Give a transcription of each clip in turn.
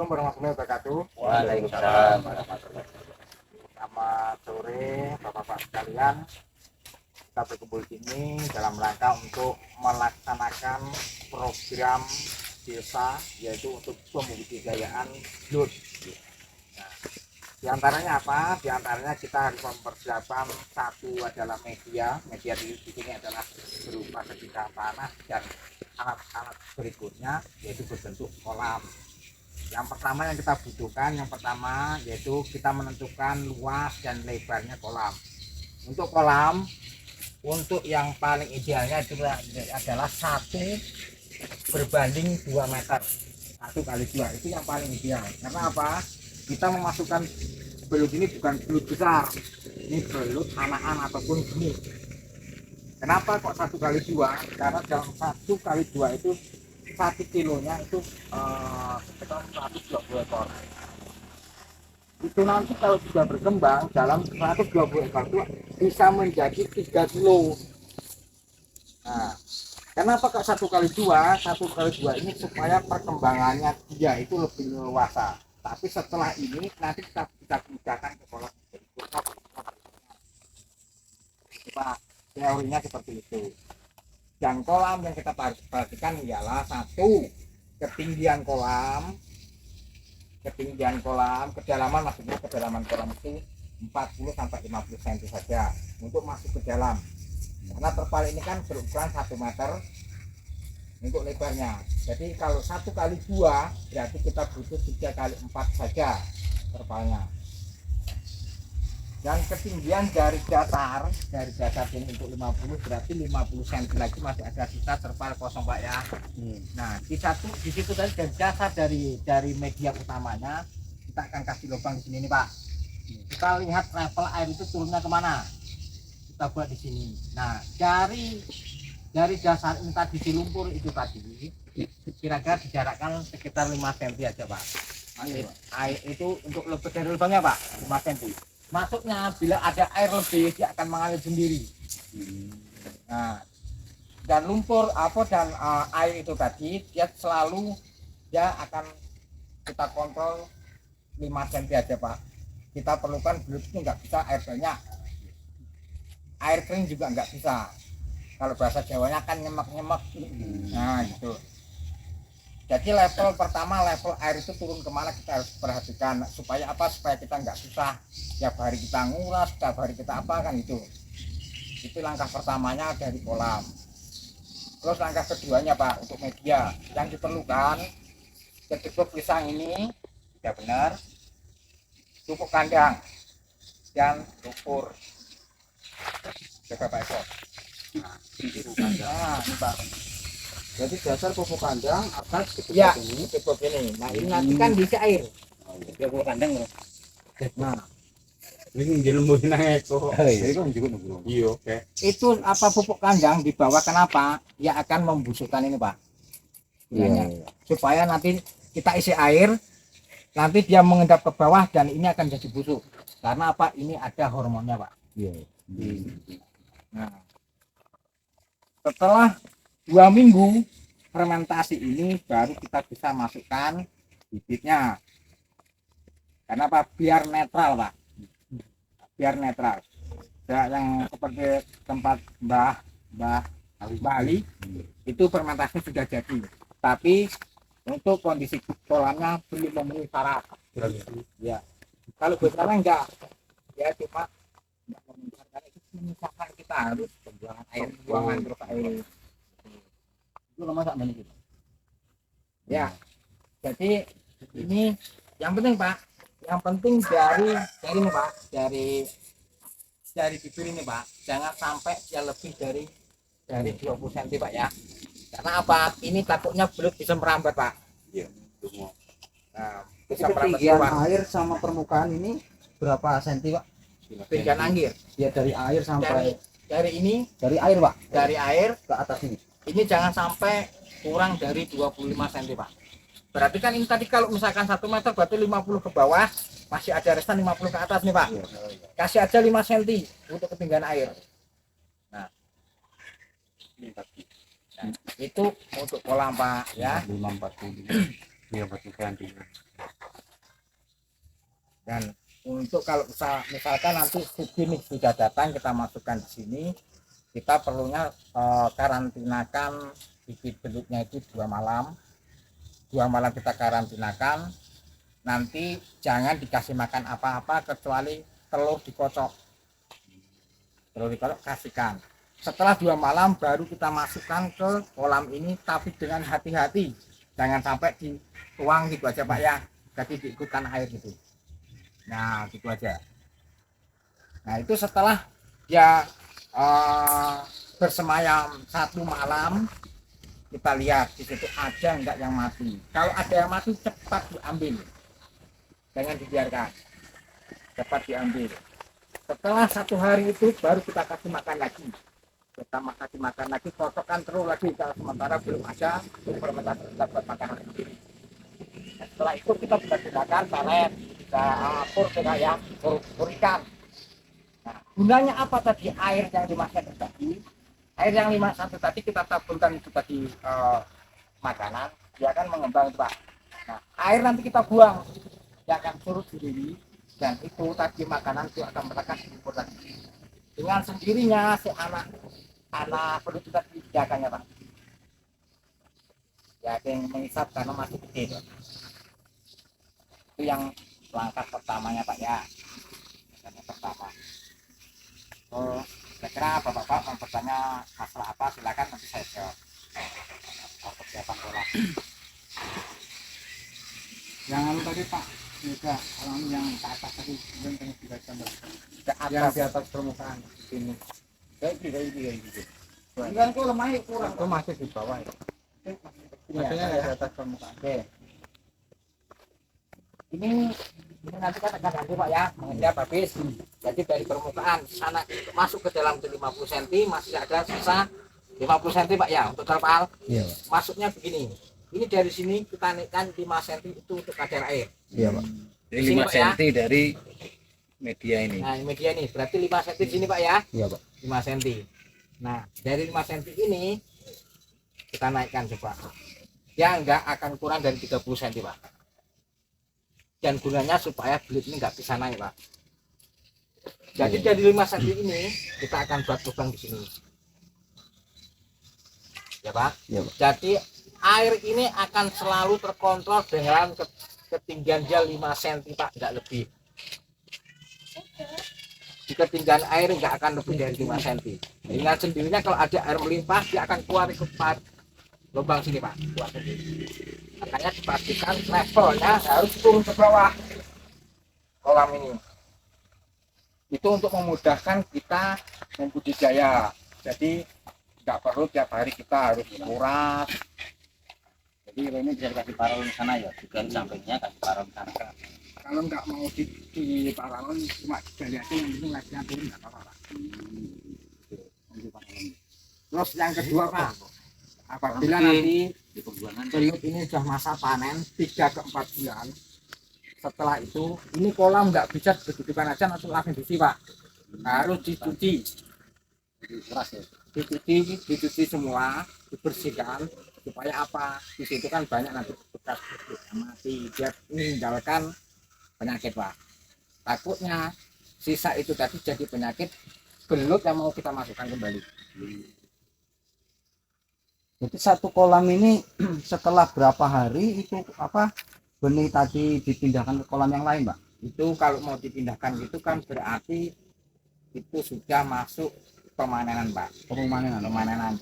Assalamualaikum warahmatullahi wabarakatuh. Waalaikumsalam warahmatullahi wabarakatuh. Selamat sore Bapak-bapak sekalian. Kita berkumpul di sini dalam rangka untuk melaksanakan program desa, yaitu untuk pembudidayaan belut. Nah, di antaranya apa? Di antaranya kita harus mempersiapkan, satu adalah media di sini adalah berupa sebilah tanah dan alat-alat berikutnya, yaitu berbentuk kolam. Yang pertama yang kita butuhkan, yaitu kita menentukan luas dan lebarnya kolam. Untuk kolam, untuk yang paling idealnya adalah 1:2 meter, 1x2 itu yang paling ideal. Karena apa? Kita memasukkan belut ini bukan belut besar, ini belut anakan ataupun benih. Kenapa kok 1x2? Karena dalam 1x2 itu 1 kilonya itu sekitar 120 ekor. Itu nanti kalau sudah berkembang dalam 120 ekor itu bisa menjadi 3 kilo. Nah, kenapa kok 1x2? 1x2 ini supaya perkembangannya dia itu lebih leluasa. Tapi setelah ini nanti kita bisa pindahkan ke kolam berikutnya. Teorinya seperti itu. Dan kolam yang kita perhatikan ialah, satu, ketinggian kolam, kedalaman, maksudnya kedalaman kolam itu 40 sampai 50 cm saja untuk masuk ke dalam. Karena terpal ini kan berukuran 1 meter untuk lebarnya. Jadi kalau 1x2 berarti kita butuh 3x4 saja terpalnya. Dan ketinggian dari dasar ini untuk 50, berarti 50 cm lagi masih ada sisa terpal kosong, Pak ya. Nah, di situ tadi dari dasar dari media utamanya kita akan kasih lubang di sini nih, Pak. Kita lihat level air itu turunnya kemana, kita buat di sini. Nah, dari dasar ini tadi di lumpur itu tadi kira-kira dijarakkan sekitar 5 cm aja, Pak. Air itu untuk lebih dari lubangnya, Pak, 5 cm. Masuknya bila ada air lebih dia akan mengalir sendiri. Nah, dan lumpur air itu tadi dia akan kita kontrol 5 cm aja, Pak. Kita perlukan belut itu nggak bisa air banyak, air kering juga nggak bisa. Kalau bahasa Jawanya kan nyemek-nyemek. Nah gitu. Jadi level pertama, level air itu turun kemana kita harus perhatikan. Supaya apa? Supaya kita nggak susah tiap hari kita nguras, tiap hari kita apa kan itu langkah pertamanya dari kolam. Terus langkah keduanya, Pak, untuk media yang diperlukan, ketika pisang ini tidak benar, pupuk kandang dan lumpur beberapa ekor. Nah, ini Pak. Jadi dasar pupuk kandang atas Ya, cukup ini. Nah, ini nanti kan diisi air. ya pupuk kandang loh. Nah, Ini dilemburin eko. Iya, oke. itu apa pupuk kandang di bawah, kenapa? Ya akan membusukkan ini, Pak. Iya. Supaya nanti kita isi air, nanti dia mengendap ke bawah dan ini akan jadi busuk. Karena apa? Ini ada hormonnya, Pak. Iya. Nah, setelah 2 minggu fermentasi ini baru kita bisa masukkan bibitnya. Karena apa? Biar netral, Pak. Biar netral. Yang seperti tempat Mbah Ali itu fermentasi sudah jadi. Tapi untuk kondisi kolamnya belum memenuhi syarat. Ya. Kalau biasanya enggak, ya cuma karena itu menyusahkan, kita harus buangan terus air. Itu masak banyak gitu. Ya, jadi ini yang penting, Pak. Yang penting dari ini, Pak, dari bibir ini, Pak, jangan sampai ya lebih dari 20 cm, Pak ya. Karena apa? Ini takutnya belut bisa merambat, Pak. Iya. Nah, bisa merambat Ketinggian keluar. air sama permukaan ini berapa senti, Pak? Ketinggian air. Ya dari air sampai Dari ini, dari air, Pak. dari air Ke atas ini. ini jangan sampai kurang dari 25 cm, Pak. Berarti kan ini tadi kalau misalkan 1 meter berarti 50 ke bawah, masih ada restan 50 ke atas nih, Pak. Kasih aja 5 cm untuk ketinggian air. Nah, itu untuk kolam, Pak ya. 540. Iya, 40 cm. Dan untuk kalau misalkan nanti gini sudah datang kita masukkan di sini, kita perlunya karantinakan bibit belutnya itu 2 malam. 2 malam kita karantinakan. Nanti jangan dikasih makan apa-apa kecuali telur dikocok. Telur dikocok kasihkan. Setelah 2 malam baru kita masukkan ke kolam ini, tapi dengan hati-hati. Jangan sampai dituang gitu aja Pak ya. Jadi diikutkan air gitu. Nah gitu aja. Nah itu setelah dia bersemayam 1 malam, kita lihat di situ ada enggak yang mati. Kalau ada yang mati cepat diambil, jangan dibiarkan, cepat diambil. Setelah 1 hari itu baru kita kasih makan lagi. Kita kasih makan lagi, kocokkan terus lagi. Kalau sementara belum ada fermentasi kita buat makanan sendiri. Setelah itu kita bisa gunakan palet, bisa pur ya, pur ikan. Nah, gunanya apa tadi? Air yang dimasak tadi, air yang dimasak tadi kita taburkan itu tadi makanan, dia akan mengembang Pak. Nah, air nanti kita buang, dia akan surut sendiri, dan itu tadi makanan itu akan melekat di lumpur tadi. Dengan sendirinya si anak perlu kita dijakannya Pak. Ya, yang mengisap karena masih gede Pak. Itu yang langkah pertamanya Pak ya. Yang pertama. Kira-kira Bapak-Bapak mau bertanya masalah apa, silakan nanti saya jawab. Persiapan bola. Yang tadi Pak, juga orang yang ke atas tadi mungkin bisa kembalikan. Yang di atas permukaan sini. Kayak gitu. Kan kok lemahnya kurang. Itu masih di bawah ya. Maksudnya di atas permukaan. Oke. Ini nanti kan akan nanti Pak ya, mengendap habis. Jadi dari permukaan sana masuk ke dalam 50 cm masih ada sisa 50 cm Pak ya untuk terpal. Iya. Masuknya begini. Ini dari sini kita naikkan 5 cm itu untuk kadar air. Iya Pak. Jadi 5 cm dari media ini. Nah, media ini berarti 5 cm di sini Pak ya. Iya Pak. 5 cm. Nah, dari 5 cm ini kita naikkan coba. Ya enggak akan kurang dari 30 cm Pak. Dan gunanya supaya belut ini nggak bisa naik Pak. Jadi dari 5 cm ini kita akan buat lubang di sini. Ya Pak. Iya Pak. Jadi air ini akan selalu terkontrol dengan ketinggian dia 5 cm Pak, nggak lebih. Di ketinggian air nggak akan lebih dari 5 cm. Dengan sendirinya kalau ada air melimpah dia akan keluar ke lubang sini Pak, keluar sendiri. Makanya dipastikan levelnya harus turun ke bawah kolam ini. Itu untuk memudahkan kita membudidaya. Jadi nggak perlu tiap hari kita harus kuras. Jadi ini bisa dikasih paralon sana ya, bukan sampingnya kasih paralon sana. Kalau nggak mau di paralon cuma gali aja, yang penting lagi turun nggak apa-apa. Terus yang kedua Pak, apabila nanti belut ini sudah masa panen 3 ke 4 bulan, setelah itu ini kolam nggak bisa dibegitukan aja langsung dicuci Pak, harus dicuci, dicuci semua, dibersihkan supaya apa, di situ kan banyak nanti bekas belut mati, dia meninggalkan penyakit Pak. Takutnya sisa itu tadi jadi penyakit belut yang mau kita masukkan kembali. Jadi satu kolam ini setelah berapa hari itu apa benih tadi dipindahkan ke kolam yang lain Pak? Itu kalau mau dipindahkan gitu kan berarti itu sudah masuk pemanenan Pak. Pemanenan.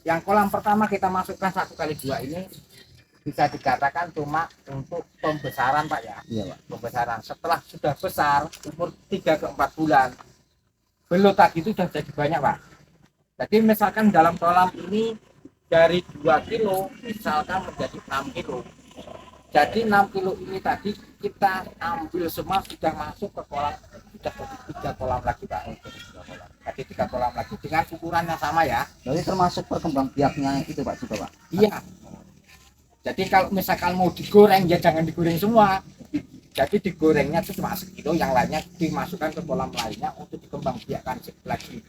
Yang kolam pertama kita masukkan 1x2 ini bisa dikatakan cuma untuk pembesaran Pak ya. Iya Pak. Pembesaran. Setelah sudah besar umur 3 ke 4 bulan belut tadi itu sudah jadi banyak Pak. Jadi misalkan dalam kolam ini dari 2 kilo misalkan menjadi 6 kilo. Jadi 6 kilo ini tadi kita ambil semua sudah masuk ke kolam, sudah jadi 3 kolam lagi Pak. Jadi 3 kolam lagi dengan ukuran yang sama ya. Jadi termasuk perkembangbiaknya itu Pak juga Pak? Iya. Jadi kalau misalkan mau digoreng ya jangan digoreng semua. Jadi digorengnya itu cuma sekilo, yang lainnya dimasukkan ke kolam lainnya untuk dikembangbiakkan lagi.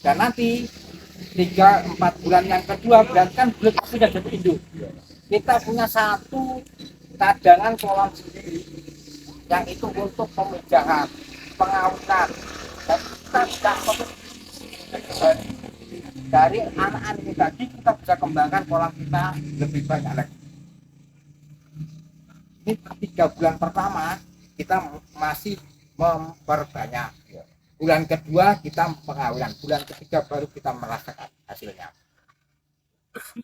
Dan nanti 3-4 bulan yang kedua berarti kan belut sudah jadi induk. Kita punya satu cadangan kolam sendiri yang itu untuk pemijahan, pengawetan. Dan kita tidak perlu dari anak-anak ini tadi kita bisa kembangkan kolam kita lebih banyak lagi. Ini 3 bulan pertama kita masih memperbanyak. Bulan kedua kita pengawetan, bulan ketiga baru kita merasakan hasilnya.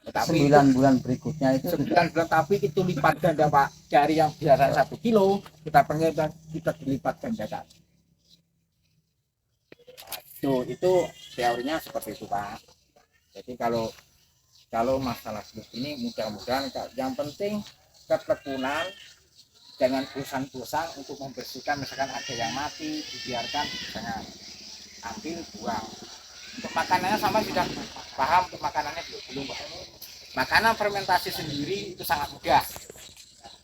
Tetapi 9 bulan berikutnya itu 9 bulan, tapi itu lipat ganda Pak, dari yang biasa 1 kilo kita pengen kita dilipat gandakan. Tuh, itu teorinya seperti itu Pak. Jadi kalau masalah seperti ini mudah-mudahan yang penting ketekunan, jangan bosan-bosan untuk membersihkan. Misalkan ada yang mati dibiarkan, jangan ambil buang. Untuk makanannya sama sudah paham, untuk makanannya belum Pak. Makanan fermentasi sendiri itu sangat mudah.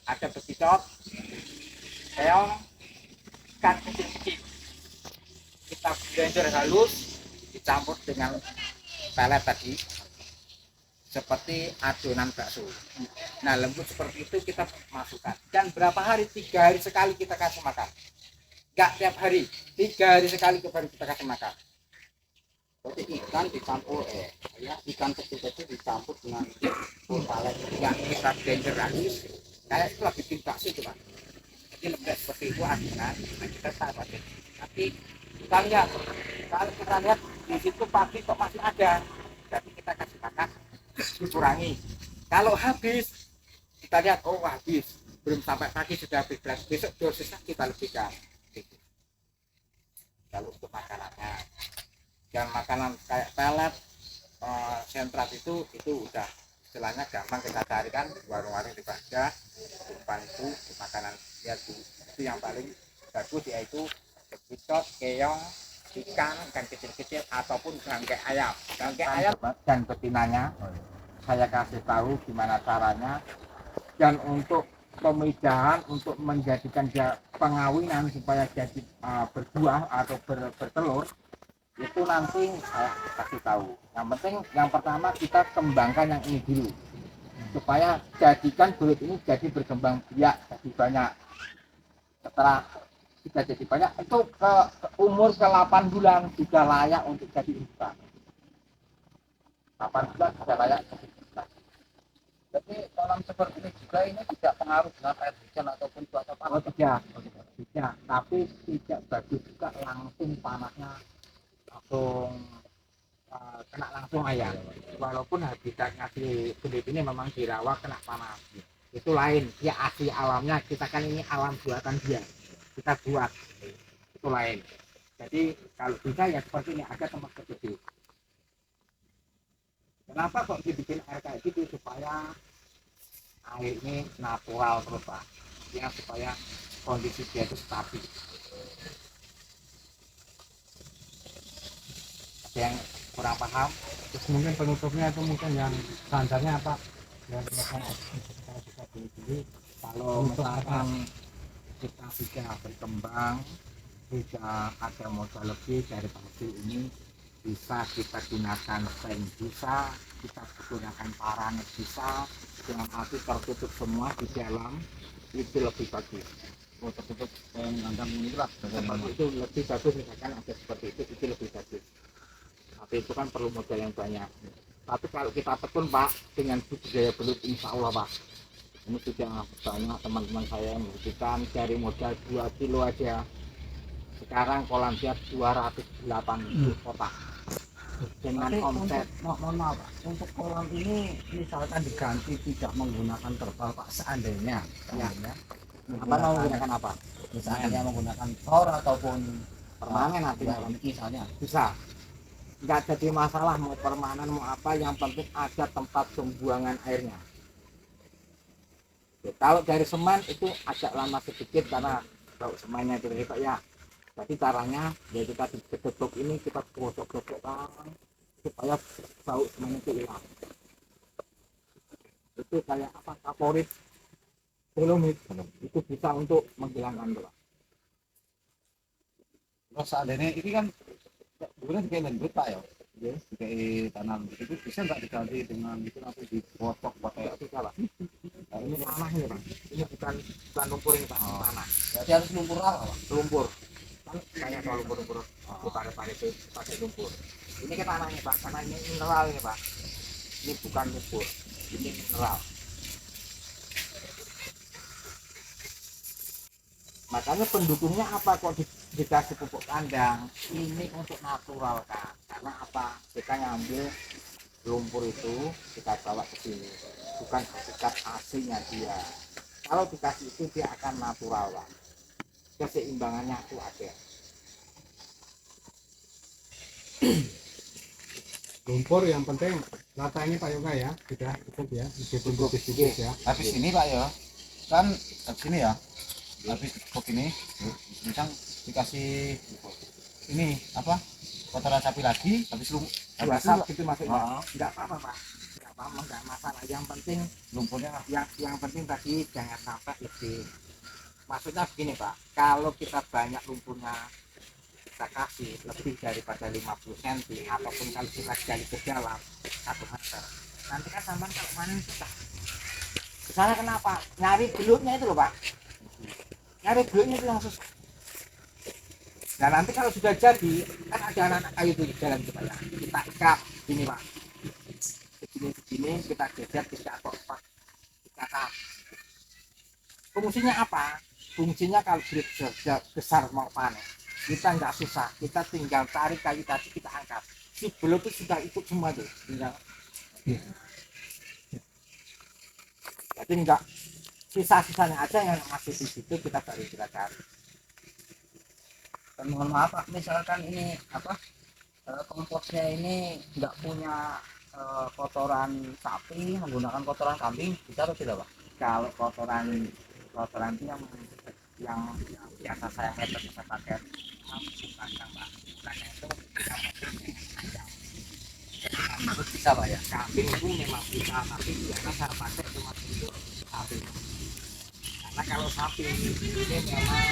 Ada bekicot, keong, ikan kecil-kecil. Kita blender halus, dicampur dengan pelet tadi, seperti adonan bakso. Nah, lembut seperti itu kita masukkan. Dan berapa hari? 3 hari sekali kita kasih makan. Enggak tiap hari, 3 hari sekali baru kita kasih makan. berarti ikan dicampur ikan kecil-kecil dicampur dengan pelet. Enggak, kita blender halus. Kayak itu lagi bikin bakso itu Pak. Jadi lembut seperti itu adonan. Nah, kita taruh. Tapi kita lihat, kalau kita lihat di situ pagi kok masih ada, jadi kita kasih makan, dikurangi. Kalau habis, kita lihat, oh habis, belum sampai pagi sudah habis, besok dosisnya kita lebihkan. Gitu. Kalau untuk makanannya, yang makanan kayak pelet, sentrat itu udah istilahnya gampang kita cari kan, warung-warung di Bagja, umpan itu makanan ya itu yang paling bagus, yaitu bekicot, keong, ikan kecil-kecil ataupun bangkai ayam. Bangkai ayam dan betinanya saya kasih tahu gimana caranya. Dan untuk pemijahan, untuk menjadikan dia pengawinan supaya jadi berbuah atau bertelur, itu nanti saya kasih tahu. Yang penting yang pertama kita kembangkan yang ini dulu, supaya jadikan belut ini jadi berkembang biak, jadi banyak. Setelah kita jadi banyak, itu ke umur ke 8 bulan sudah layak untuk jadi indukan. 8 bulan sudah layak jadi indukan. Jadi kolam seperti ini juga ini tidak pengaruh dengan air hujan ataupun cuaca panas. Oh tidak, tidak, tapi tidak bagus juga langsung panasnya langsung kena langsung ayam. Walaupun habitatnya si belut ini memang dirawat kena panas, itu lain. Dia asli alamnya, kita kan ini alam buatan dia, kita buat, itu lain. Jadi kalau bisa ya seperti ini, ada tempat kecil. Kenapa kok dibikin air kayak gitu? Supaya air ini natural terus Pak, ya, supaya kondisi dia itu stabil. Ada yang kurang paham? Terus mungkin penutupnya itu mungkin yang standarnya apa? Yang kita bisa beli Kalau misalkan kita bisa berkembang, bisa ada modal lebih dari hasil ini, bisa kita gunakan seng, bisa kita gunakan paranet, bisa dengan arti tertutup semua di dalam, itu lebih bagus. Oh, tertutup kandang ini lah. Seperti itu lebih bagus, misalkan ada seperti itu lebih bagus. Tapi itu kan perlu modal yang banyak. Tapi kalau kita tekun Pak, dengan budidaya belut, insya Allah Pak, ini sudah banyak teman-teman saya yang membuktikan dari modal 2 kilo aja. Sekarang kolam dia 280 kotak. Dengan omset, Mohon maaf Pak, untuk kolam ini misalkan diganti tidak menggunakan terpal Pak, seandainya apa mau menggunakan apa? misalnya menggunakan tor ataupun Permanen nanti misalnya bisa. Nggak jadi masalah mau permanen mau apa, yang penting ada tempat pembuangan airnya. Ya, kalau dari semen itu agak lama sedikit karena kalau semennya itu Pak ya. Jadi caranya ya kita ditutup ini, kita gosok-gosokkan supaya bau semen itu hilang. Itu kayak apa, kaporit dolomit, itu bisa untuk menghilangkan bau. terus seandainya ini kan bukan kayak lembut Pak ya, Dikai tanam itu bisa nggak diganti dengan itu nanti dipotong-potong itu salah. Nah, ini tanah ini Pak, ini bukan lumpur ini Pak, Oh. tanah Berarti harus lumpur apa, Pak? lumpur kan banyak kalau lumpur-lumpur di pare-pare itu pakai lumpur. Ini kan tanahnya Pak, karena ini mineral ini Pak, ini bukan lumpur, ini mineral. Makanya pendukungnya apa kok dikasih pupuk kandang ini untuk natural kan, karena apa, kita ngambil lumpur itu kita bawa ke sini, bukan hakikat aslinya dia. Kalau dikasih itu dia akan natural Pak, keseimbangannya itu ada. Lumpur yang penting latanya Pak Yoga ya, sudah cukup ya, meskipun Cukup. tipis-tipis ya. Habis ini Pak ya, kan habis ini ya, habis pupuk ini, misal dikasih ini apa, kotoran sapi lagi, habis Dua sap gitu maksudnya. Oh. Enggak apa-apa Pak, enggak apa-apa, enggak masalah. Yang penting lumpurnya yang penting tadi jangan sampai lebih, maksudnya begini Pak, kalau kita banyak lumpurnya kita kasih lebih daripada 50 cm ataupun kalau kita gali ke dalam 1 meter, nanti kan sampai kalau panen susah. Kesana kenapa? Nyari belutnya itu loh Pak, nyari belutnya itu yang susah. Nah nanti kalau sudah jadi kan ada anak-anak kayu itu di jalan kita ya, kita ikat ini Pak, begini kita geser, kita kotak, kita tap. Fungsinya apa? Fungsinya kalau besar mau panen kita nggak susah, kita tinggal tarik kayu tadi kita angkat, si belut itu sudah ikut semua tuh, tinggal jadi nggak, sisa-sisanya aja yang masih di situ kita baru kita cari. Dan mohon maaf Pak, misalkan ini apa, komposnya ini nggak punya kotoran sapi, menggunakan kotoran kambing, bisa atau tidak Pak? Kalau kotoran itu yang biasa saya meter bisa pakai kandang Pak, kandang itu Itu bisa Pak ya. kambing itu memang bisa, tapi biasa saya pakai cuma untuk sapi, karena kalau sapi ini memang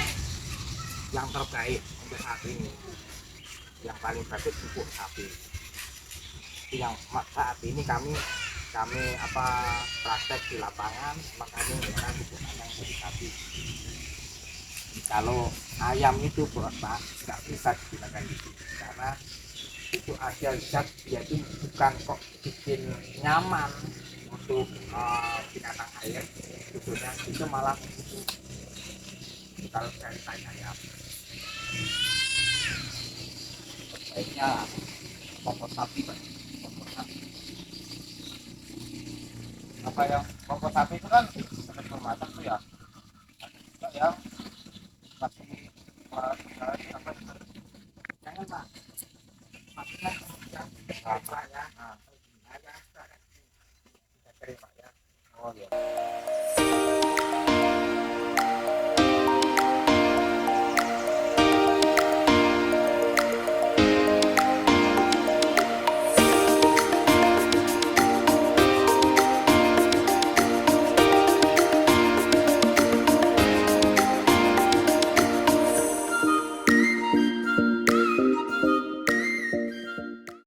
yang terbaik untuk saat ini, yang paling bagus pupuk sapi. Yang saat ini kami apa praktek di lapangan, makanya menggunakan pupuk kandang dari sapi. Kalau ayam itu Pak nggak bisa digunakan itu, karena itu ada zat, yaitu bukan kok bikin nyaman untuk binatang air, sebetulnya itu malah kalau dari saya ya Baiknya kompos sapi Pak. Kompos sapi. Apa yang kompos sapi itu kan seperti pemasak tuh ya. Ada juga yang masih apa itu? jangan Pak, maksudnya yang Pak ya, ada kita kirim Pak ya. Oh iya.